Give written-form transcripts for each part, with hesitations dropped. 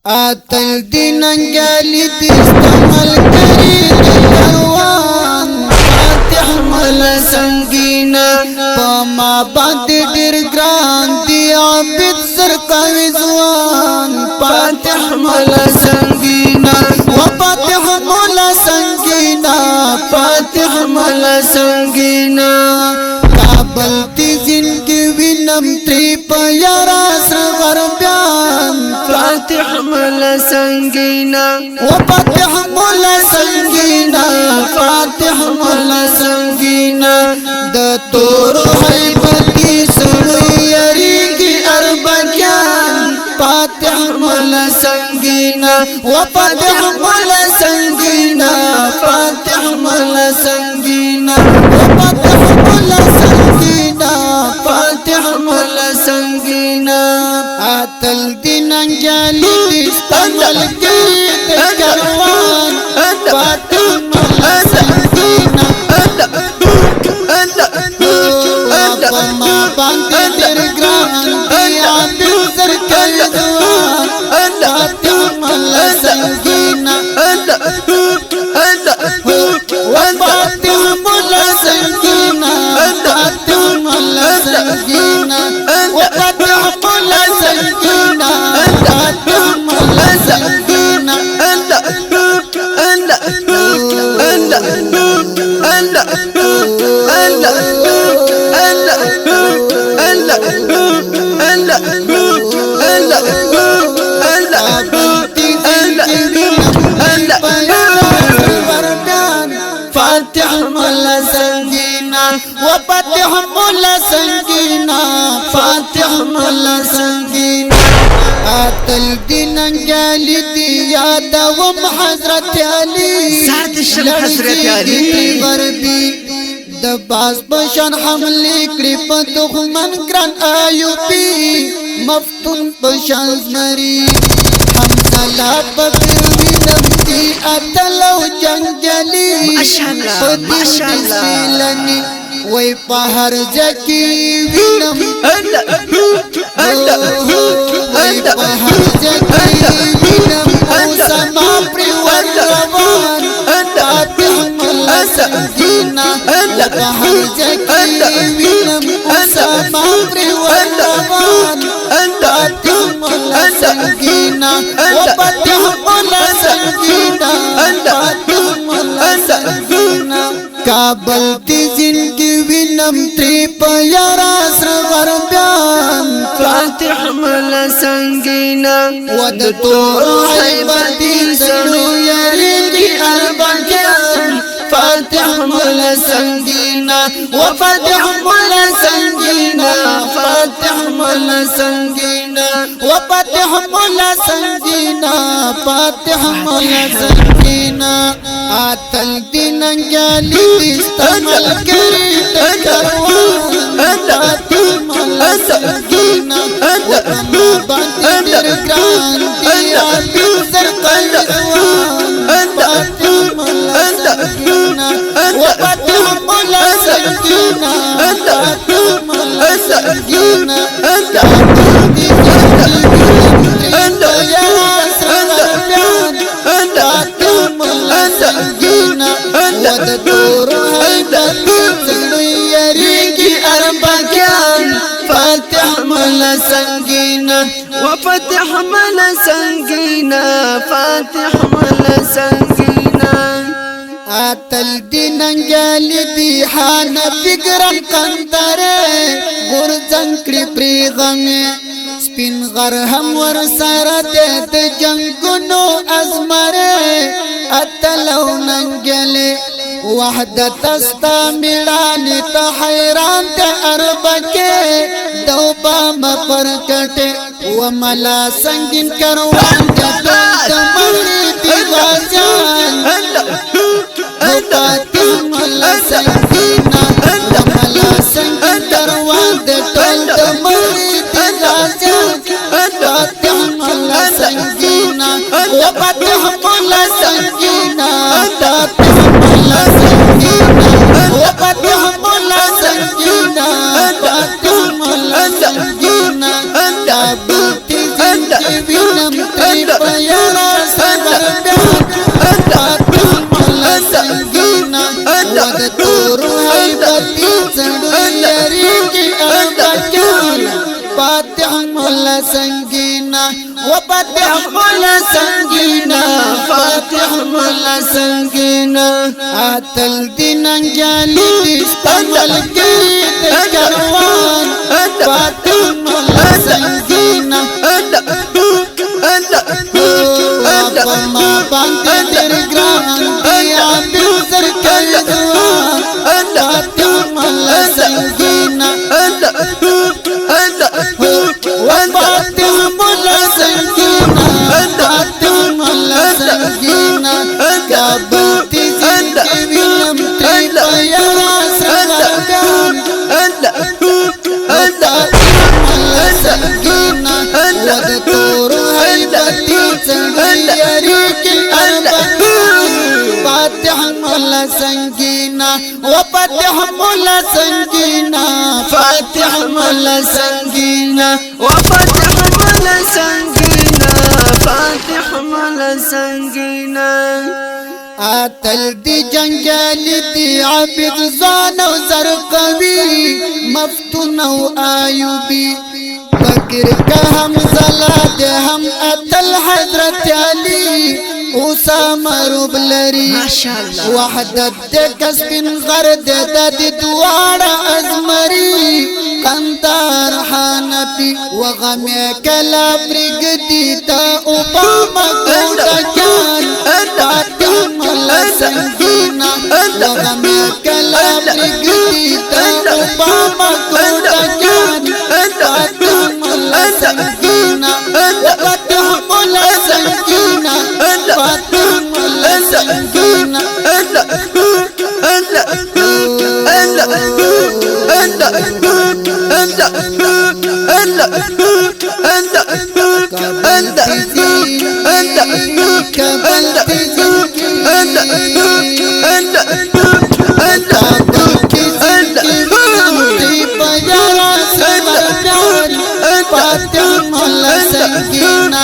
آتل دین انجالی تستعمل کری دروان فاتح مل سنگینا پما باند دیر گران دی عبد سرکاوی زوان فاتح مل سنگینا و فاتح مل سنگینا فاتح مل سنگینا کابل تی زندگی وینم تری پیارا سر بیان فاتح مل سنگینا و فاتح مل سنگینا فاتح مل سنگینا د تور حیبتی سوی یریگی اربکیان فاتح مل سنگینا و فاتح مل سنگینا فاتح مل سنگینا و فاتح مل سنگینا فاتح مل سنگینا آتل دین انجالی تستعمل کری کروان فاتح مل سنگینا وما باندې در ګران دی عبد سرکل دوان فاتح مل سنگینا وفاتح مل سنگینا فاتح مل سنگینا وفاتح مل سنگینا فاتح مل سنگینا فاتح مل سنگینا وفاتح مل سنگینا فاتح مل سنگینا آتل دین انجالی دی یادوم حضرت علی سعد الشم حضرت علی غربی د باز بشان حملی کری پا دخمن گران آیوبی مفتون بشان زمری حمزلا بکر وینم دی اتلو جنجلی ماشاءاللہ ماشاءاللہ وی پہر زکی وینم وی پہر زکی وینم اوسما پریور روان فاتح مل سنگینا پہر زکی وینم اوسما پریور روان فاتح مل سنگینا وفاتح مل سنگینا فاتح مل سنگینا کابل تی زندگی وینم تری پیارا سر بیان فاتح مل سنگینا ود تور حیبتی سنو یریگی اربکیان فاتح مل سنگینا وفاتح مل سنگینا فاتح مل سنگینا وفاتح مل سنگینا فاتح مل سنگینا آتل دین انجالی تستعمل کری کروان فاتح مل سنگینا وما باندې ډېر ګران دی عبد سرکل دوان فاتح مل سنگینا وفاتح مل سنگینا فاتح مل سنگینا ود تور حیبت یریگی اربکیان فاتح مل سنگینا وفتح مل سنگینا فاتح مل سنگینا آتل دین انجالی دی حان فکرم قندره گرزن کری پریغمی سپین غر هم ور سره د جنگونو ازمره اتلو ننجلی وحدت استا میړانی ته حیران ته اربکه دوبا مپرکټه وملا سنگین کروان د مړی دیوازان فاتح مل سنگینا وملا سنگین کروان د ټول د مړی دیوازان فاتح مل سنگینا وفاتح مل سنگینا فاتح مل سنگینا وفاتح مل سنگینا فاتح مل سنگینا مولا سنگینا وفتح مولا سنگینا فاتح مولا سنگینا آتل دین انجالی دستمل گرید کروان فاتح مولا سنگینا ما باندې ډېر ګران دی عبد زر کړه فاتح مولا سنگینا وفاتح مولا سنگینا فاتح مولا سنگینا کعبه تی زندگی وینم تری پیارا سرگان مولا سنگینا ود تور حیبتی سنگیاری کی اربان فاتح مولا سنگینا وفتح مولا سنگینا فاتح مولا سنگینا وفتح مولا سنگینا فاتح مولا سنگینا آتل دی جنگالی دی عبد زان و زرقوی مفتون و آیوبی بکر کا ہم زلاد ہم اتل حضرت علی اسامہ ربلری ماشاءاللہ وحدت دے کسبن غرد دد دوارا ازمری قندار حانفی وغم کلا برگدی تا اوباما گوڑا جان فاتح مولا سنگینا وغم کلا برگدی تا اوباما گوڑا جان فاتح مولا سنگینا وفتح مولا سنگینا فاتح مولا سنگینا فاتح مولا سنگینا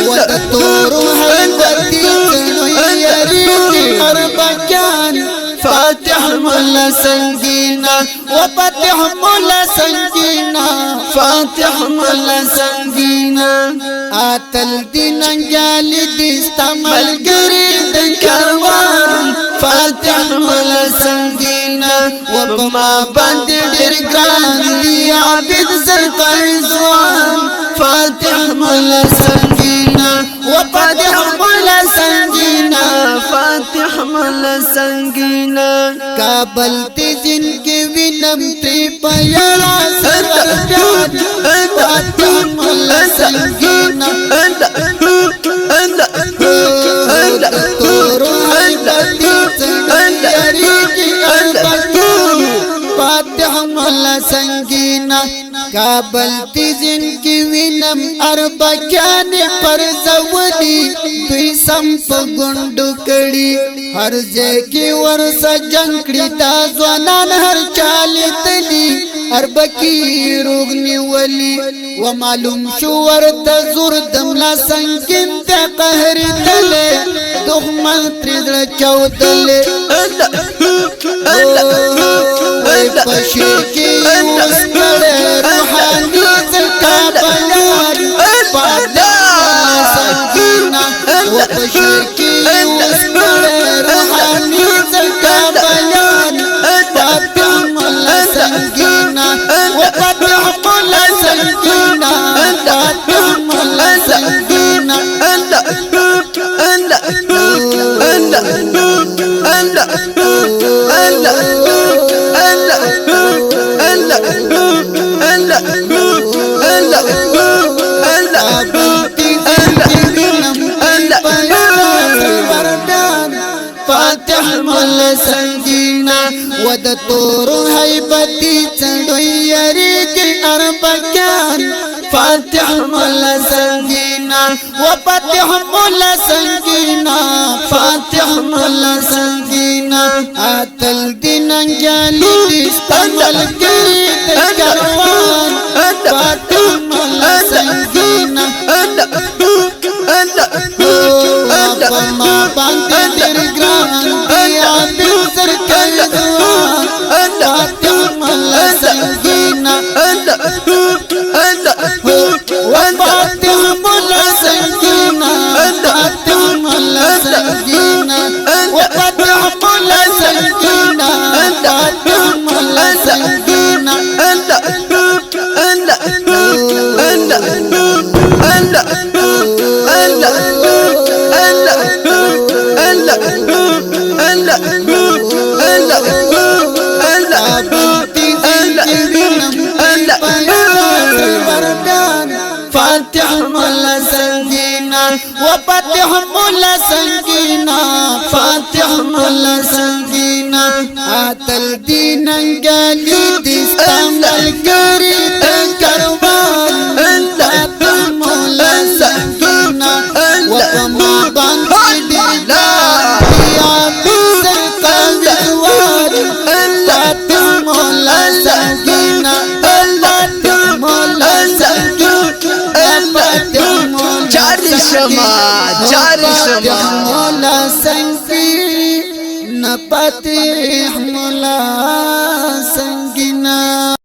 ودتور حیبتی سنویری اربکان فاتح مولا سنگینا وفتح مولا سنگینا فاتح مولا سنگینا آتل دین انجالی دستمل گرید کروان فاتح مولا سنگینا وبما باند ډېر ګران دی عبد زر قیزوان فاتح مولا سنگینا وفتح مولا سنگینا فاتح مولا سنگینا کابل تی زندگی وینم تی پیارا سرگان فاتح مولا سنگینا تورو حیبتی سنگیاری کی اربکان فاتح مولا سنگینا کابل تی زندگی وینم اربکان پر زودی دوی سم په ګوندو کړي هر ځای کې ورسه جنګ کړي تا ځوانان هر چاله تلي اربکی روغ نیولی و معلوم شو ورته زور دملا سنگین ته قهر تله دښمن تر چودله وای پشیر کې اوس کړه روحاني زکا بیان فاتح سنگینا و پشیر کې اوس کړه روحاني زکا بیان فاتح مولا سنگینا وفتح مولا سنگینا فاتح مولا سنگینا فاتح مولا سنگینا ود تور حیبتی چڑوی یریگی اربکان فاتح مولا سنگینا وفتح مولا سنگینا فاتح مولا سنگینا آتل دین انجالی دستمل گرید کروان فاتح مولا سنگینا ما باندې ډېر ګران دی عبد زر کړه فاتح مولا سنگینا وفاتح مولا سنگینا فاتح مولا سنگینا وفاتح مولا سنگینا فاتح مولا سنگینا فاتح مولا سنگینا وفاتح مولا سنگینا فاتح مولا سنگینا آتل دین انگالی دستانگل گری تنکروان فاتح مولا سنگینا وفما بانتی دیلا دیابی سرکاویوار فاتح مولا سنگینا فاتح مولا سنگینا فاتح مولا سنگینا فاتح مولا سنگینا